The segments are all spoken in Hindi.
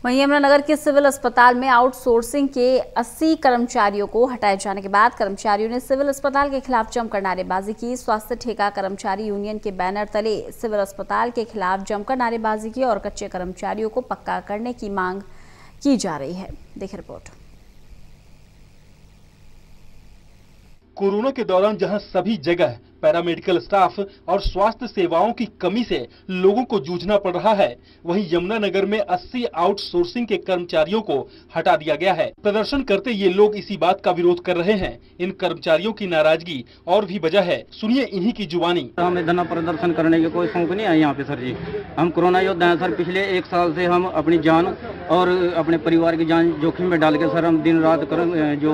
वहीं यमुनानगर के सिविल अस्पताल में आउटसोर्सिंग के 80 कर्मचारियों को हटाए जाने के बाद कर्मचारियों ने सिविल अस्पताल के खिलाफ जमकर नारेबाजी की। स्वास्थ्य ठेका कर्मचारी यूनियन के बैनर तले सिविल अस्पताल के खिलाफ जमकर नारेबाजी की और कच्चे कर्मचारियों को पक्का करने की मांग की जा रही है। देखिए रिपोर्ट। कोरोना के दौरान जहां सभी जगह पैरामेडिकल स्टाफ और स्वास्थ्य सेवाओं की कमी से लोगों को जूझना पड़ रहा है, वहीं यमुनानगर में 80 आउटसोर्सिंग के कर्मचारियों को हटा दिया गया है। प्रदर्शन करते ये लोग इसी बात का विरोध कर रहे हैं। इन कर्मचारियों की नाराजगी और भी वजह है, सुनिए इन्हीं की जुबानी। हमें धरना प्रदर्शन करने के कोई शौक नहीं है यहाँ पे सर जी। हम कोरोना योद्धा हैं सर। पिछले 1 साल से हम अपनी जान और अपने परिवार की जान जोखिम में डाल के सर हम दिन रात जो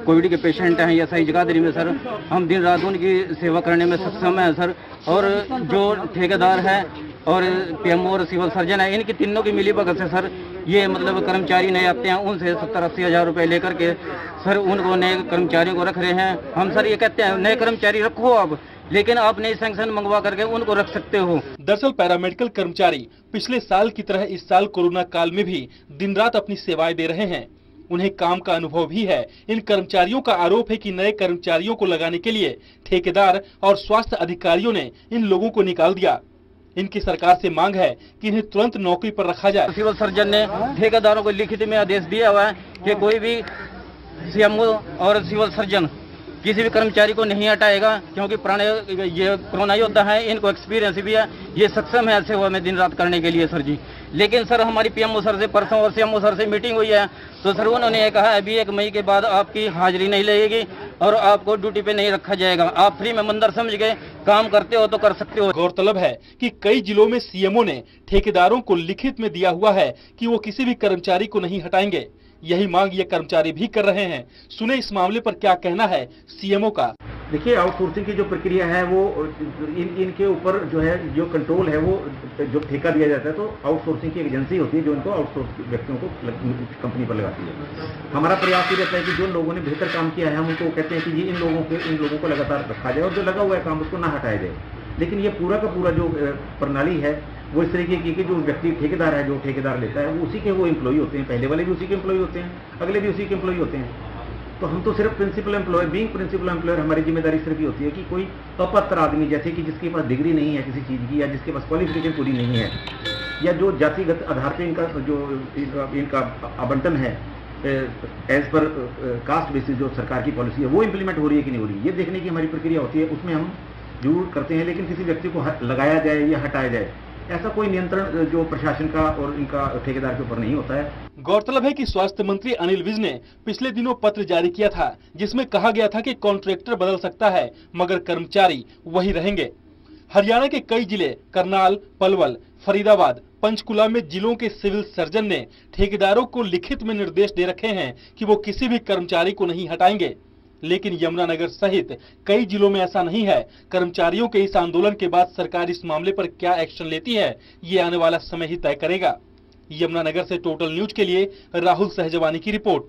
कोविड के पेशेंट हैं या सही जगह में सर हम दिन रात उनकी सेवा करने में सक्षम है सर। और जो ठेकेदार है और पीएमओ और सिविल सर्जन है, इनकी तीनों की मिली भगत से सर ये मतलब कर्मचारी नए आते हैं, उनसे 70-80 हज़ार रुपए लेकर के सर उनको नए कर्मचारियों को रख रहे हैं। हम सर ये कहते हैं नए कर्मचारी रखो आप, लेकिन आप नई सैंक्शन मंगवा करके उनको रख सकते हो। दरअसल पैरामेडिकल कर्मचारी पिछले साल की तरह इस साल कोरोना काल में भी दिन रात अपनी सेवाएं दे रहे हैं। उन्हें काम का अनुभव भी है। इन कर्मचारियों का आरोप है कि नए कर्मचारियों को लगाने के लिए ठेकेदार और स्वास्थ्य अधिकारियों ने इन लोगों को निकाल दिया। इनकी सरकार से मांग है कि इन्हें तुरंत नौकरी पर रखा जाए। सिविल सर्जन ने ठेकेदारों को लिखित में आदेश दिया हुआ है कि कोई भी सीएमओ और सिविल सर्जन किसी भी कर्मचारी को नहीं हटाएगा, क्योंकि पुराने ये कोरोना योद्धा है, इनको एक्सपीरियंस भी है, ये सक्षम है सेवा में दिन रात करने के लिए सर जी। लेकिन सर हमारी पीएमओ सर से परसों और सीएमओ सर से मीटिंग हुई है, तो सर उन्होंने ये कहा अभी 1 मई के बाद आपकी हाजिरी नहीं लगेगी और आपको ड्यूटी पे नहीं रखा जाएगा। आप फ्री में मंदिर समझ के काम करते हो तो कर सकते हो। गौरतलब है कि कई जिलों में सीएमओ ने ठेकेदारों को लिखित में दिया हुआ है कि वो किसी भी कर्मचारी को नहीं हटाएंगे। यही मांग ये कर्मचारी भी कर रहे हैं। सुने इस मामले पर क्या कहना है सीएमओ का। देखिए, आउटसोर्सिंग की जो प्रक्रिया है वो इनके ऊपर जो है जो कंट्रोल है वो जो ठेका दिया जाता है, तो आउटसोर्सिंग की एजेंसी होती है जो इनको आउटसोर्स व्यक्तियों को कंपनी पर लगाती है। हमारा प्रयास ये रहता है कि जो लोगों ने बेहतर काम किया है हम उनको कहते हैं कि जी इन लोगों को लगातार रखा जाए और जो लगा हुआ है काम उसको ना हटाया जाए। लेकिन ये पूरा का पूरा जो प्रणाली है वो इस तरीके की कि जो व्यक्ति ठेकेदार है, जो ठेकेदार लेता है वो उसी के वो एम्प्लॉई होते हैं। पहले वाले भी उसी के एम्प्लॉई होते हैं, अगले भी उसी के एम्प्लॉई होते हैं। तो हम तो सिर्फ principal employ, being principal employer हमारी जिम्मेदारी सिर्फ ये होती है कि कोई अपात्र आदमी, जैसे कि जिसके पास डिग्री नहीं है किसी चीज़ की या जिसके पास क्वालिफिकेशन पूरी नहीं है या जो जातिगत आधार पर इनका आवंटन है एज पर कास्ट बेसिस जो सरकार की पॉलिसी है वो इम्प्लीमेंट हो रही है कि नहीं हो रही है, ये देखने की हमारी प्रक्रिया होती है। उसमें हम जरूर करते हैं, लेकिन किसी व्यक्ति को लगाया जाए या हटाया जाए ऐसा कोई नियंत्रण जो प्रशासन का और इनका ठेकेदार के ऊपर नहीं होता है। गौरतलब है कि स्वास्थ्य मंत्री अनिल विज ने पिछले दिनों पत्र जारी किया था जिसमें कहा गया था कि कॉन्ट्रैक्टर बदल सकता है मगर कर्मचारी वही रहेंगे। हरियाणा के कई जिले करनाल, पलवल, फरीदाबाद, पंचकुला में जिलों के सिविल सर्जन ने ठेकेदारों को लिखित में निर्देश दे रखे हैं कि वो किसी भी कर्मचारी को नहीं हटाएंगे, लेकिन यमुनानगर सहित कई जिलों में ऐसा नहीं है। कर्मचारियों के इस आंदोलन के बाद सरकार इस मामले पर क्या एक्शन लेती है ये आने वाला समय ही तय करेगा। यमुनानगर से टोटल न्यूज के लिए राहुल सहजवानी की रिपोर्ट।